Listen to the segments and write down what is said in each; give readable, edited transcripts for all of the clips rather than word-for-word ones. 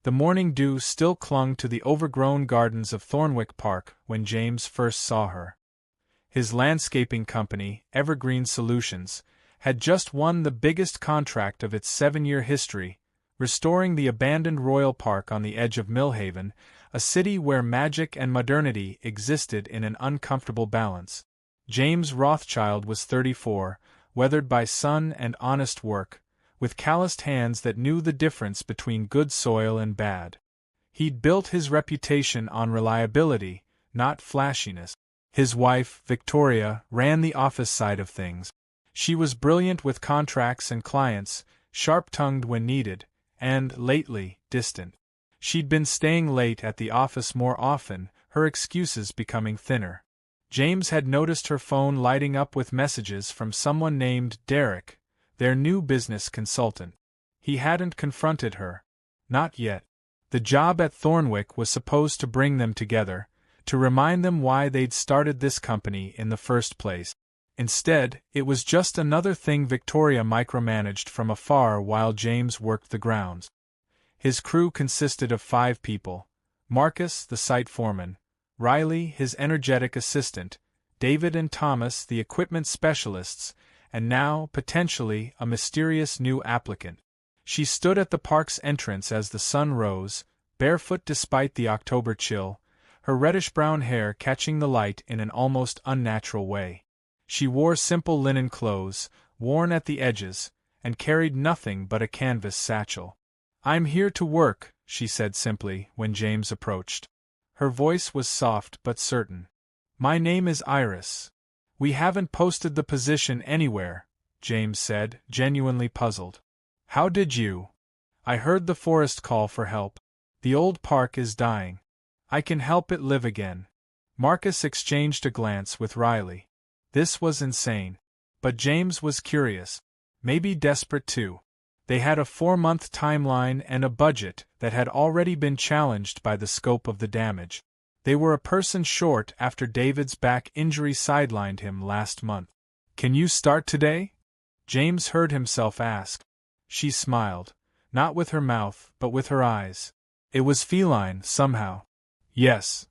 The morning dew still clung to the overgrown gardens of Thornwick Park when James first saw her. His landscaping company, Evergreen Solutions, had just won the biggest contract of its 7-year history, restoring the abandoned Royal Park on the edge of Millhaven, a city where magic and modernity existed in an uncomfortable balance. James Rothschild was 34, weathered by sun and honest work, with calloused hands that knew the difference between good soil and bad. He'd built his reputation on reliability, not flashiness. His wife, Victoria, ran the office side of things. She was brilliant with contracts and clients, sharp-tongued when needed, and, lately, distant. She'd been staying late at the office more often, her excuses becoming thinner. James had noticed her phone lighting up with messages from someone named Derek, their new business consultant. He hadn't confronted her. Not yet. The job at Thornwick was supposed to bring them together, to remind them why they'd started this company in the first place. Instead, it was just another thing Victoria micromanaged from afar while James worked the grounds. His crew consisted of 5 people: Marcus, the site foreman; Riley, his energetic assistant; David and Thomas, the equipment specialists; and now, potentially, a mysterious new applicant. She stood at the park's entrance as the sun rose, barefoot despite the October chill, her reddish-brown hair catching the light in an almost unnatural way. She wore simple linen clothes, worn at the edges, and carried nothing but a canvas satchel. "I'm here to work," she said simply when James approached. Her voice was soft but certain. "My name is Iris." "We haven't posted the position anywhere," James said, genuinely puzzled. "How did you?" "I heard the forest call for help. The old park is dying. I can help it live again." Marcus exchanged a glance with Riley. This was insane. But James was curious. Maybe desperate too. They had a 4-month timeline and a budget that had already been challenged by the scope of the damage. They were a person short after David's back injury sidelined him last month. "Can you start today?" James heard himself ask. She smiled, not with her mouth, but with her eyes. It was feline, somehow. Yes.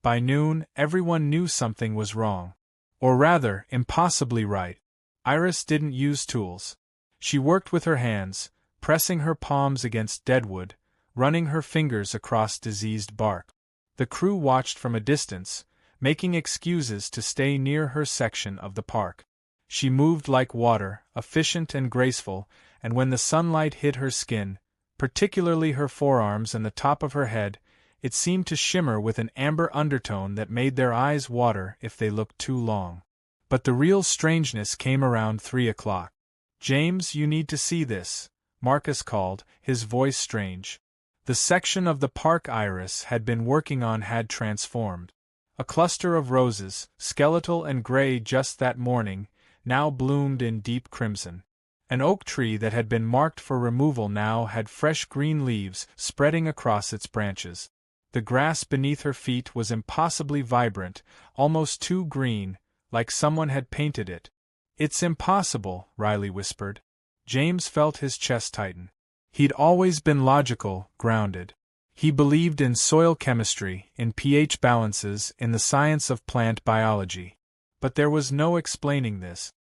By noon, everyone knew something was wrong. Or rather, impossibly right. Iris didn't use tools. She worked with her hands, pressing her palms against deadwood, running her fingers across diseased bark. The crew watched from a distance, making excuses to stay near her section of the park. She moved like water, efficient and graceful, and when the sunlight hit her skin, particularly her forearms and the top of her head, it seemed to shimmer with an amber undertone that made their eyes water if they looked too long. But the real strangeness came around 3 o'clock. "James, you need to see this," Marcus called, his voice strange. The section of the park Iris had been working on had transformed. A cluster of roses, skeletal and gray just that morning, now bloomed in deep crimson. An oak tree that had been marked for removal now had fresh green leaves spreading across its branches. The grass beneath her feet was impossibly vibrant, almost too green, like someone had painted it. "It's impossible," Riley whispered. James felt his chest tighten. He'd always been logical, grounded. He believed in soil chemistry, in pH balances, in the science of plant biology. But there was no explaining this.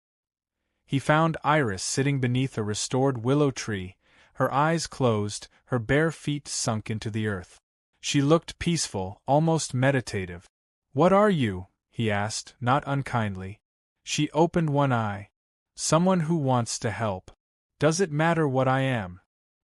He found Iris sitting beneath a restored willow tree, her eyes closed, her bare feet sunk into the earth. She looked peaceful, almost meditative. "What are you?" he asked, not unkindly. She opened one eye. "Someone who wants to help. Does it matter what I am?"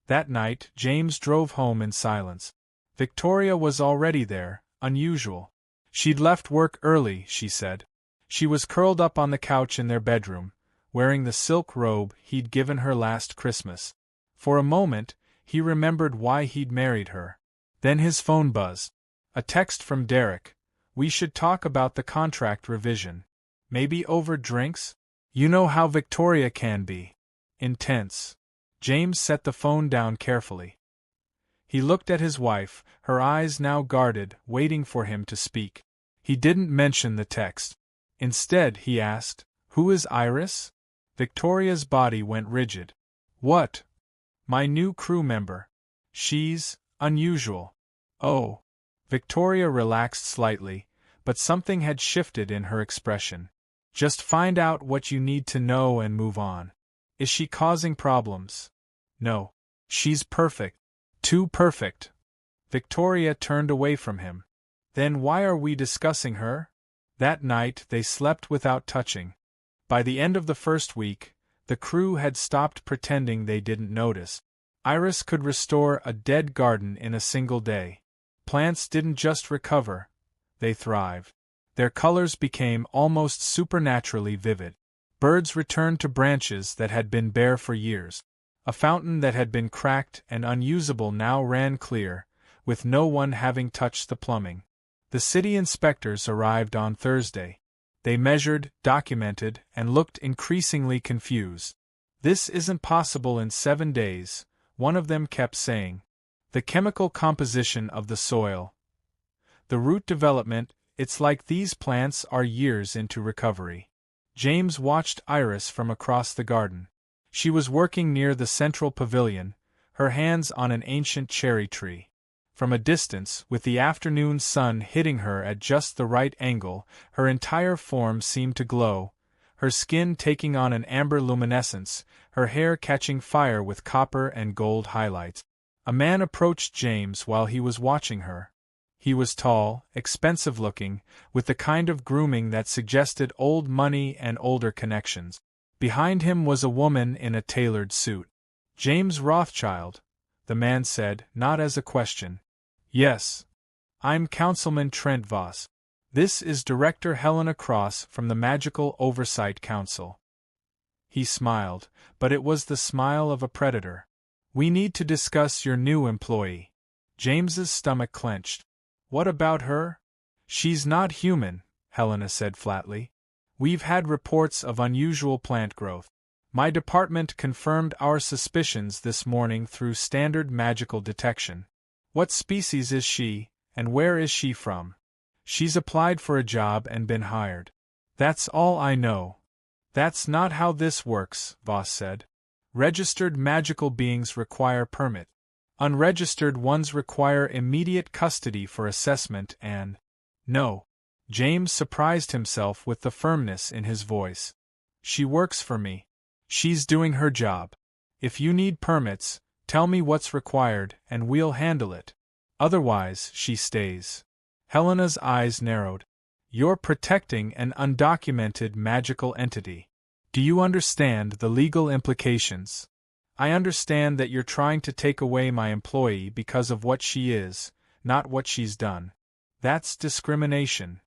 That night, James drove home in silence. Victoria was already there, unusual. She'd left work early, she said. She was curled up on the couch in their bedroom, wearing the silk robe he'd given her last Christmas. For a moment, he remembered why he'd married her. Then his phone buzzed. A text from Derek. "We should talk about the contract revision. Maybe over drinks? You know how Victoria can be. Intense." James set the phone down carefully. He looked at his wife, her eyes now guarded, waiting for him to speak. He didn't mention the text. Instead, he asked, "Who is Iris?" Victoria's body went rigid. "What?" "My new crew member. She's Unusual. Oh. Victoria relaxed slightly, but something had shifted in her expression. Just find out what you need to know and move on. Is she causing problems? No. She's perfect. Too perfect. Victoria turned away from him. Then why are we discussing her? That night they slept without touching. By the end of the first week, the crew had stopped pretending they didn't notice. Iris could restore a dead garden in a single day. Plants didn't just recover, they thrived. Their colors became almost supernaturally vivid. Birds returned to branches that had been bare for years. A fountain that had been cracked and unusable now ran clear, with no one having touched the plumbing. The city inspectors arrived on Thursday. They measured, documented, and looked increasingly confused. This isn't possible in 7 days, one of them kept saying. The chemical composition of the soil. The root development, it's like these plants are years into recovery. James watched Iris from across the garden. She was working near the central pavilion, her hands on an ancient cherry tree. From a distance, with the afternoon sun hitting her at just the right angle, her entire form seemed to glow, her skin taking on an amber luminescence, her hair catching fire with copper and gold highlights. A man approached James while he was watching her. He was tall, expensive-looking, with the kind of grooming that suggested old money and older connections. Behind him was a woman in a tailored suit. James Rothschild, the man said, not as a question. Yes. I'm Councilman Trent Voss. This is Director Helena Cross from the Magical Oversight Council. He smiled, but it was the smile of a predator. We need to discuss your new employee. James's stomach clenched. What about her? She's not human, Helena said flatly. We've had reports of unusual plant growth. My department confirmed our suspicions this morning through standard magical detection. What species is she, and where is she from? She's applied for a job and been hired. That's all I know. That's not how this works, Voss said. Registered magical beings require permit. Unregistered ones require immediate custody for assessment and… No. James surprised himself with the firmness in his voice. She works for me. She's doing her job. If you need permits, tell me what's required and we'll handle it. Otherwise, she stays. Helena's eyes narrowed. You're protecting an undocumented magical entity. Do you understand the legal implications? I understand that you're trying to take away my employee because of what she is, not what she's done. That's discrimination.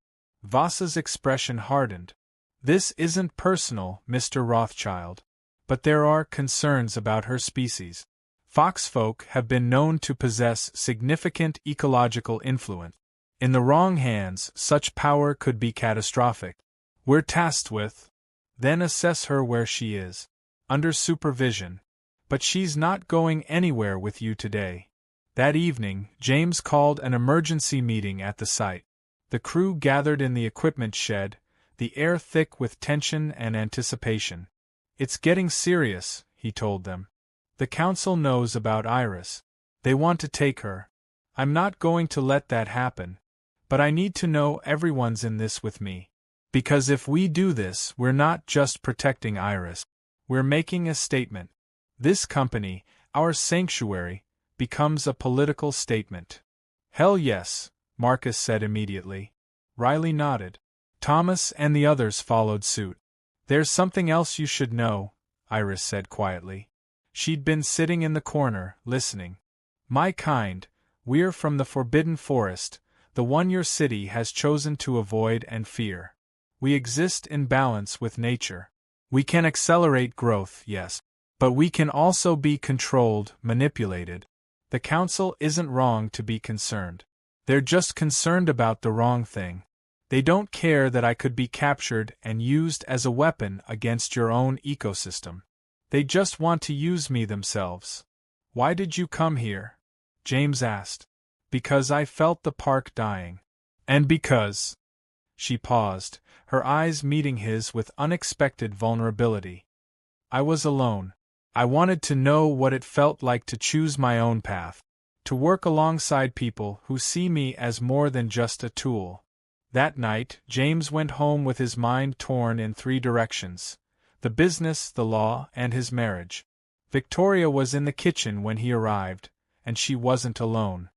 Voss's expression hardened. This isn't personal, Mr. Rothschild. But there are concerns about her species. Foxfolk have been known to possess significant ecological influence. In the wrong hands, such power could be catastrophic. We're tasked with… Then assess her where she is. Under supervision. But she's not going anywhere with you today. That evening, James called an emergency meeting at the site. The crew gathered in the equipment shed, the air thick with tension and anticipation. It's getting serious, he told them. The council knows about Iris. They want to take her. I'm not going to let that happen. But I need to know everyone's in this with me. Because if we do this, we're not just protecting Iris. We're making a statement. This company, our sanctuary, becomes a political statement. Hell yes, Marcus said immediately. Riley nodded. Thomas and the others followed suit. There's something else you should know, Iris said quietly. She'd been sitting in the corner, listening. My kind, we're from the Forbidden Forest, the one your city has chosen to avoid and fear. We exist in balance with nature. We can accelerate growth, yes. But we can also be controlled, manipulated. The council isn't wrong to be concerned. They're just concerned about the wrong thing. They don't care that I could be captured and used as a weapon against your own ecosystem. They just want to use me themselves. Why did you come here? James asked. Because I felt the park dying. And because… She paused, her eyes meeting his with unexpected vulnerability. I was alone. I wanted to know what it felt like to choose my own path. to work alongside people who see me as more than just a tool. That night, James went home with his mind torn in three directions: the business, the law, and his marriage. Victoria was in the kitchen when he arrived, and she wasn't alone.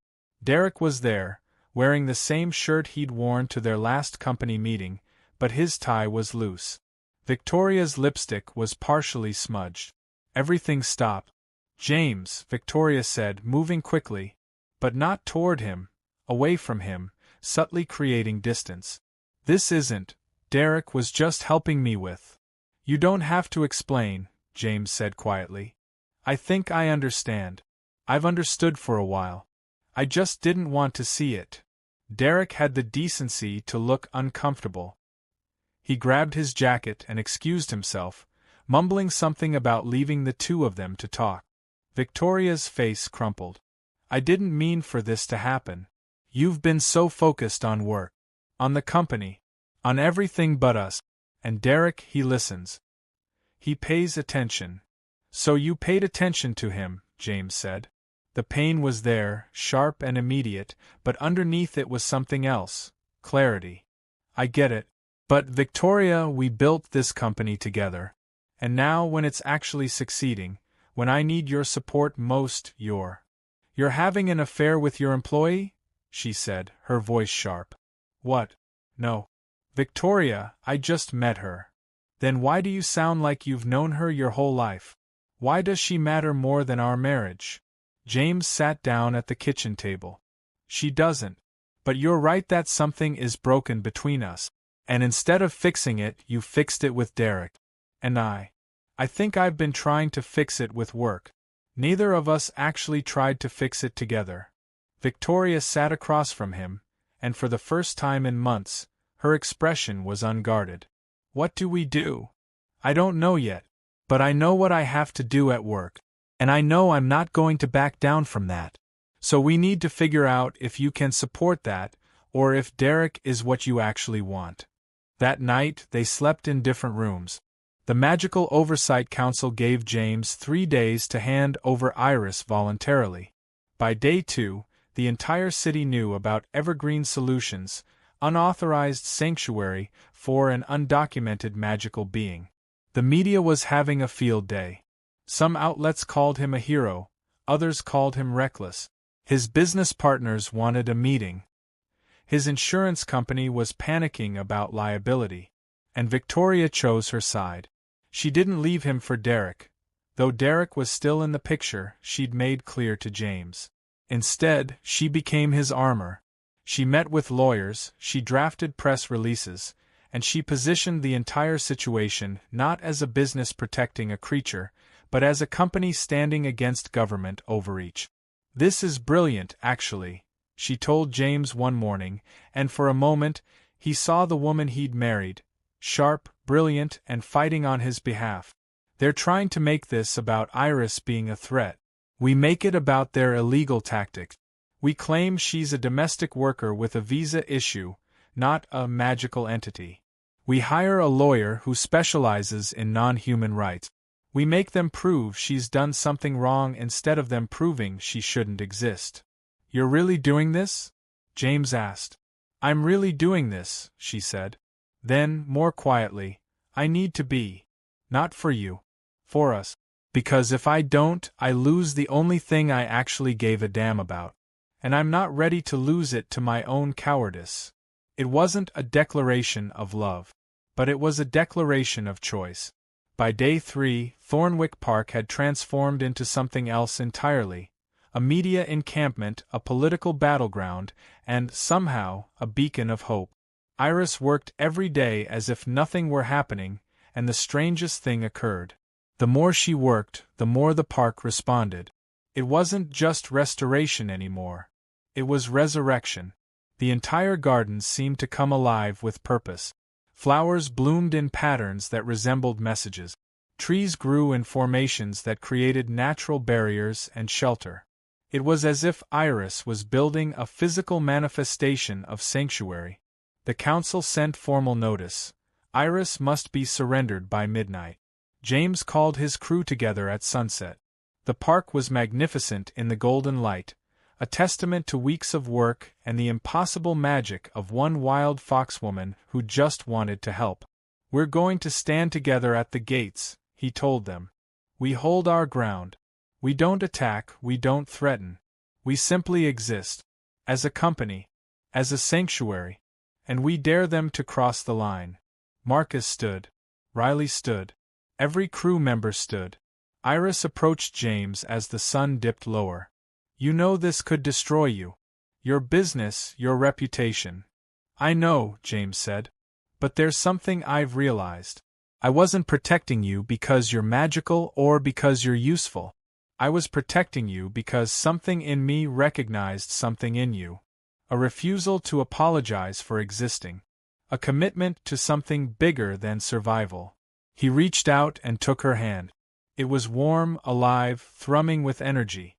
Derek was there, wearing the same shirt he'd worn to their last company meeting, but his tie was loose. Victoria's lipstick was partially smudged. Everything stopped. "James," Victoria said, moving quickly, but not toward him, away from him, subtly creating distance. "This isn't, Derek was just helping me with." "You don't have to explain," James said quietly. "I think I understand. I've understood for a while. I just didn't want to see it." Derek had the decency to look uncomfortable. He grabbed his jacket and excused himself, mumbling something about leaving the two of them to talk. Victoria's face crumpled. "I didn't mean for this to happen. You've been so focused on work, on the company, on everything but us." And Derek, he listens. He pays attention. "So you paid attention to him," James said. The pain was there, sharp and immediate, but underneath it was something else: clarity. "I get it. But Victoria, we built this company together. And now when it's actually succeeding, when I need your support most, you're having an affair with your employee?" she said, her voice sharp. "What? No. Victoria, I just met her." "Then why do you sound like you've known her your whole life? Why does she matter more than our marriage?" James sat down at the kitchen table. "She doesn't. But you're right that something is broken between us. And instead of fixing it, you fixed it with Derek. And I think I've been trying to fix it with work. Neither of us actually tried to fix it together." Victoria sat across from him, and for the first time in months, her expression was unguarded. "What do we do?" "I don't know yet. But I know what I have to do at work. And I know I'm not going to back down from that. So we need to figure out if you can support that, or if Derek is what you actually want." That night, they slept in different rooms. The Magical Oversight Council gave James 3 days to hand over Iris voluntarily. By day 2, the entire city knew about Evergreen Solutions, unauthorized sanctuary for an undocumented magical being. The media was having a field day. Some outlets called him a hero, others called him reckless. His business partners wanted a meeting. His insurance company was panicking about liability. And Victoria chose her side. She didn't leave him for Derek, though Derek was still in the picture, she'd made clear to James. Instead, she became his armor. She met with lawyers, she drafted press releases, and she positioned the entire situation not as a business protecting a creature, but as a company standing against government overreach. "This is brilliant, actually," she told James one morning, and for a moment, he saw the woman he'd married, sharp, brilliant, and fighting on his behalf. "They're trying to make this about Iris being a threat. We make it about their illegal tactics. We claim she's a domestic worker with a visa issue, not a magical entity. We hire a lawyer who specializes in non-human rights. We make them prove she's done something wrong instead of them proving she shouldn't exist." "You're really doing this?" James asked. "I'm really doing this," she said. Then, more quietly, "I need to be. Not for you. For us. Because if I don't, I lose the only thing I actually gave a damn about. And I'm not ready to lose it to my own cowardice." It wasn't a declaration of love. But it was a declaration of choice. By day 3, Thornwick Park had transformed into something else entirely. A media encampment, a political battleground, and, somehow, a beacon of hope. Iris worked every day as if nothing were happening, and the strangest thing occurred. The more she worked, the more the park responded. It wasn't just restoration anymore. It was resurrection. The entire garden seemed to come alive with purpose. Flowers bloomed in patterns that resembled messages. Trees grew in formations that created natural barriers and shelter. It was as if Iris was building a physical manifestation of sanctuary. The council sent formal notice. Iris must be surrendered by midnight. James called his crew together at sunset. The park was magnificent in the golden light, a testament to weeks of work and the impossible magic of one wild foxwoman who just wanted to help. "We're going to stand together at the gates," he told them. "We hold our ground. We don't attack, we don't threaten. We simply exist. As a company. As a sanctuary. And we dare them to cross the line." Marcus stood. Riley stood. Every crew member stood. Iris approached James as the sun dipped lower. "You know this could destroy you. Your business, your reputation." "I know," James said. "But there's something I've realized. I wasn't protecting you because you're magical or because you're useful. I was protecting you because something in me recognized something in you. A refusal to apologize for existing. A commitment to something bigger than survival." He reached out and took her hand. It was warm, alive, thrumming with energy.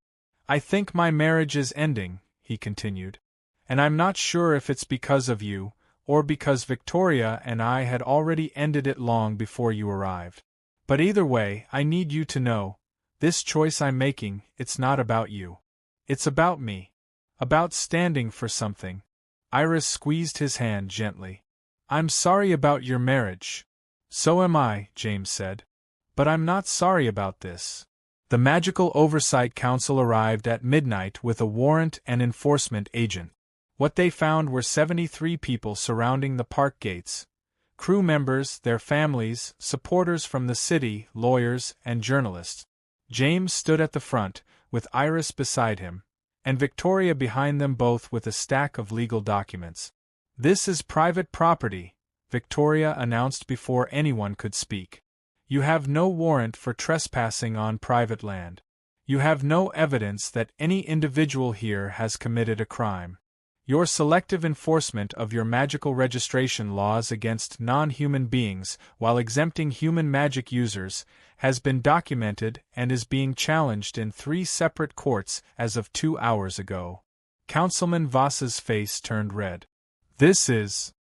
"I think my marriage is ending," he continued. "And I'm not sure if it's because of you, or because Victoria and I had already ended it long before you arrived. But either way, I need you to know, this choice I'm making, it's not about you. It's about me. About standing for something." Iris squeezed his hand gently. "I'm sorry about your marriage." "So am I," James said. "But I'm not sorry about this." The Magical Oversight Council arrived at midnight with a warrant and enforcement agent. What they found were 73 people surrounding the park gates. Crew members, their families, supporters from the city, lawyers, and journalists. James stood at the front, with Iris beside him, and Victoria behind them both with a stack of legal documents. "This is private property," Victoria announced before anyone could speak. "You have no warrant for trespassing on private land. You have no evidence that any individual here has committed a crime. Your selective enforcement of your magical registration laws against non-human beings, while exempting human magic users, has been documented and is being challenged in 3 separate courts as of 2 hours ago." Councilman Voss's face turned red. This is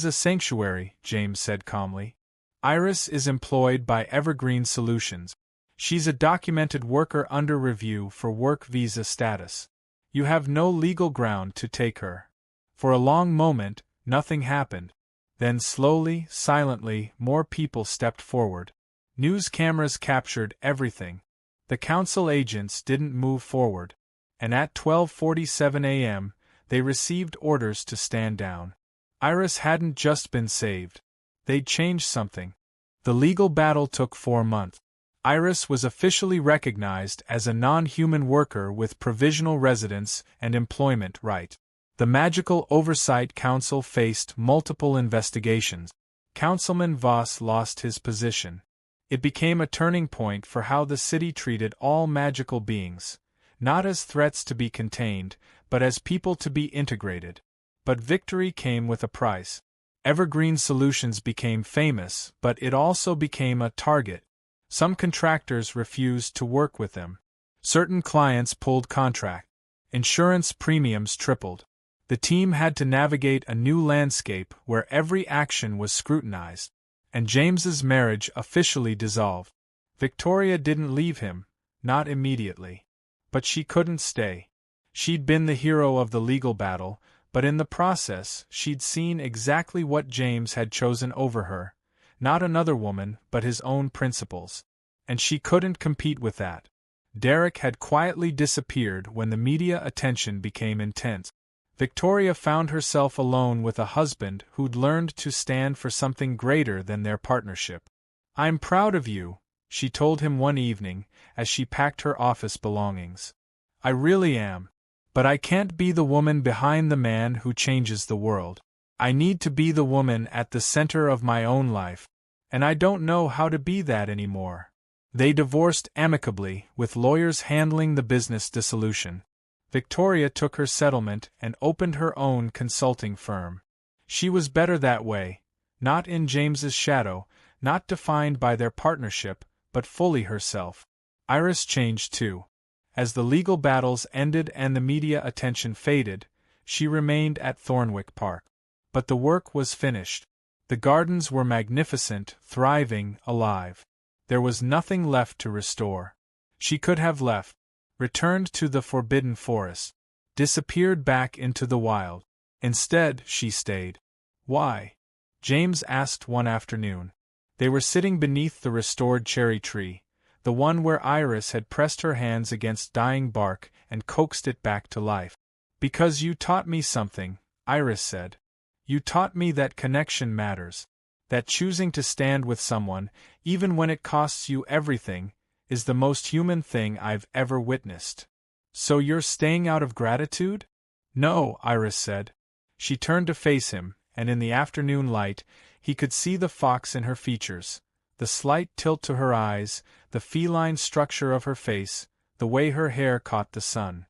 a sanctuary," James said calmly. "Iris is employed by Evergreen Solutions. She's a documented worker under review for work visa status. You have no legal ground to take her." For a long moment, nothing happened. Then slowly, silently, more people stepped forward. News cameras captured everything. The council agents didn't move forward. And at 12:47 a.m., they received orders to stand down. Iris hadn't just been saved. They'd changed something. The legal battle took 4 months. Iris was officially recognized as a non-human worker with provisional residence and employment right. The Magical Oversight Council faced multiple investigations. Councilman Voss lost his position. It became a turning point for how the city treated all magical beings, not as threats to be contained, but as people to be integrated. But victory came with a price. Evergreen Solutions became famous, but it also became a target. Some contractors refused to work with them. Certain clients pulled contract. Insurance premiums tripled. The team had to navigate a new landscape where every action was scrutinized. And James's marriage officially dissolved. Victoria didn't leave him, not immediately. But she couldn't stay. She'd been the hero of the legal battle, but in the process, she'd seen exactly what James had chosen over her. Not another woman, but his own principles. And she couldn't compete with that. Derek had quietly disappeared when the media attention became intense. Victoria found herself alone with a husband who'd learned to stand for something greater than their partnership. "I'm proud of you," she told him one evening, as she packed her office belongings. "I really am. But I can't be the woman behind the man who changes the world. I need to be the woman at the center of my own life. And I don't know how to be that anymore." They divorced amicably, with lawyers handling the business dissolution. Victoria took her settlement and opened her own consulting firm. She was better that way, not in James's shadow, not defined by their partnership, but fully herself. Iris changed too. As the legal battles ended and the media attention faded, she remained at Thornwick Park. But the work was finished. The gardens were magnificent, thriving, alive. There was nothing left to restore. She could have left. returned to the forbidden forest, disappeared back into the wild. Instead, she stayed. Why? James asked one afternoon. They were sitting beneath the restored cherry tree, the one where Iris had pressed her hands against dying bark and coaxed it back to life. Because you taught me something, Iris said. You taught me that connection matters, that choosing to stand with someone, even when it costs you everything, is the most human thing I've ever witnessed. So you're staying out of gratitude? No, Iris said. She turned to face him, and in the afternoon light, he could see the fox in her features, the slight tilt to her eyes, the feline structure of her face, the way her hair caught the sun.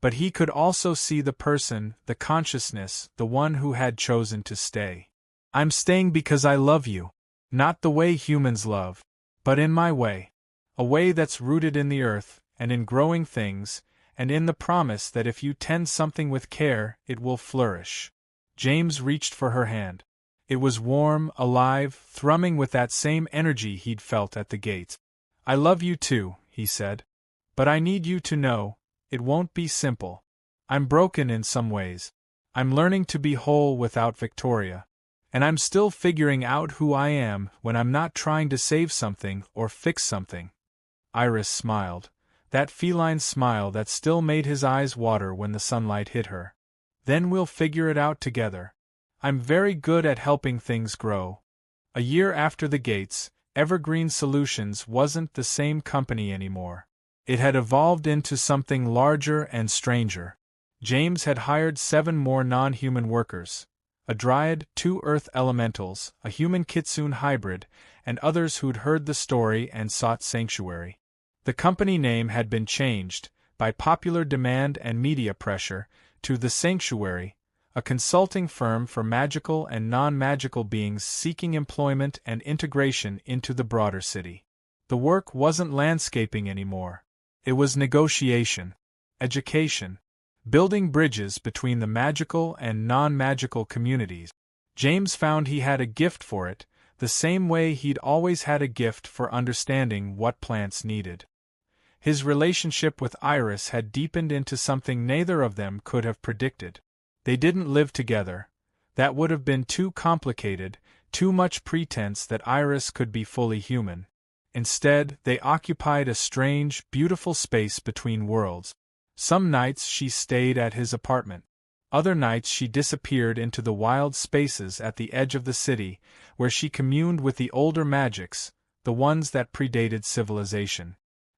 But he could also see the person, the consciousness, the one who had chosen to stay. I'm staying because I love you. Not the way humans love, but in my way. A way that's rooted in the earth, and in growing things, and in the promise that if you tend something with care, it will flourish. James reached for her hand. It was warm, alive, thrumming with that same energy he'd felt at the gate. I love you too, he said. But I need you to know, it won't be simple. I'm broken in some ways. I'm learning to be whole without Victoria. And I'm still figuring out who I am when I'm not trying to save something or fix something. Iris smiled, that feline smile that still made his eyes water when the sunlight hit her. Then we'll figure it out together. I'm very good at helping things grow. A year after the gates, Evergreen Solutions wasn't the same company anymore. It had evolved into something larger and stranger. James had hired 7 more non-human workers. A dryad, 2 earth elementals, a human kitsune hybrid, and others who'd heard the story and sought sanctuary. The company name had been changed, by popular demand and media pressure, to The Sanctuary, a consulting firm for magical and non-magical beings seeking employment and integration into the broader city. The work wasn't landscaping anymore. It was negotiation, education, building bridges between the magical and non-magical communities. James found he had a gift for it, the same way he'd always had a gift for understanding what plants needed. His relationship with Iris had deepened into something neither of them could have predicted. They didn't live together. That would have been too complicated, too much pretense that Iris could be fully human. Instead, they occupied a strange, beautiful space between worlds. Some nights she stayed at his apartment. Other nights she disappeared into the wild spaces at the edge of the city, where she communed with the older magics, the ones that predated civilization.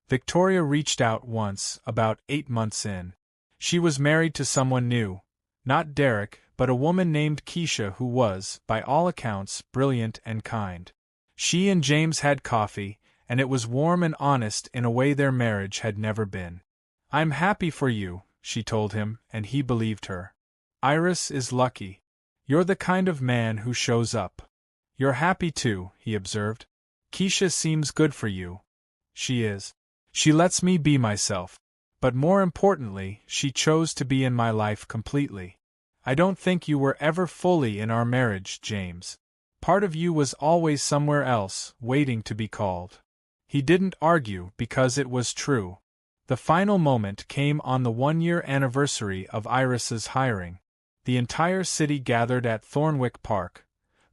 Victoria reached out once, about 8 months in. She was married to someone new. Not Derek, but a woman named Keisha who was, by all accounts, brilliant and kind. She and James had coffee, and it was warm and honest in a way their marriage had never been. I'm happy for you, she told him, and he believed her. Iris is lucky. You're the kind of man who shows up. You're happy too, he observed. Keisha seems good for you. She is. She lets me be myself. But more importantly, she chose to be in my life completely. I don't think you were ever fully in our marriage, James. Part of you was always somewhere else, waiting to be called. He didn't argue because it was true. The final moment came on the 1-year anniversary of Iris's hiring. The entire city gathered at Thornwick Park,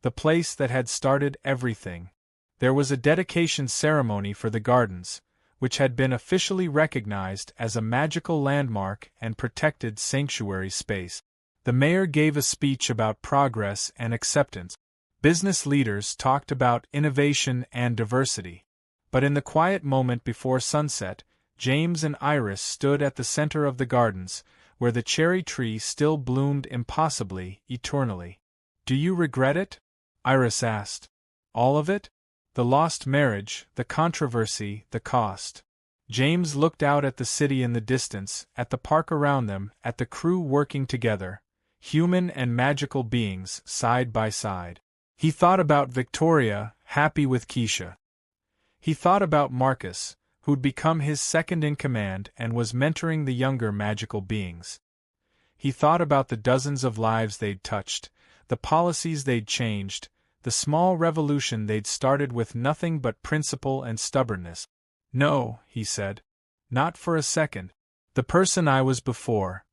the place that had started everything. There was a dedication ceremony for the gardens, which had been officially recognized as a magical landmark and protected sanctuary space. The mayor gave a speech about progress and acceptance. Business leaders talked about innovation and diversity. But in the quiet moment before sunset, James and Iris stood at the center of the gardens, where the cherry tree still bloomed impossibly, eternally. Do you regret it? Iris asked. All of it? The lost marriage, the controversy, the cost. James looked out at the city in the distance, at the park around them, at the crew working together, human and magical beings, side by side. He thought about Victoria, happy with Keisha. He thought about Marcus, who'd become his second-in-command and was mentoring the younger magical beings. He thought about the dozens of lives they'd touched, the policies they'd changed, the small revolution they'd started with nothing but principle and stubbornness. No, he said. Not for a second. The person I was before.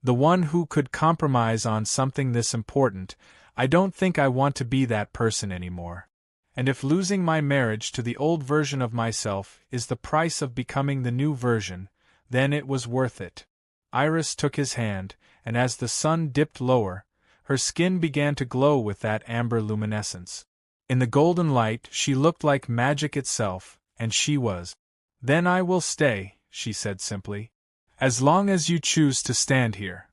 The one who could compromise on something this important. I don't think I want to be that person anymore. And if losing my marriage to the old version of myself is the price of becoming the new version, then it was worth it. Iris took his hand, and as the sun dipped lower, her skin began to glow with that amber luminescence. In the golden light she looked like magic itself, and she was. Then I will stay, she said simply. As long as you choose to stand here.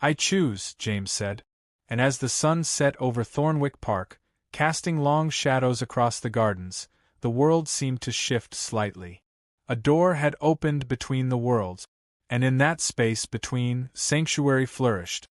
I choose, James said. And as the sun set over Thornwick Park, casting long shadows across the gardens, the world seemed to shift slightly. A door had opened between the worlds, and in that space between, sanctuary flourished.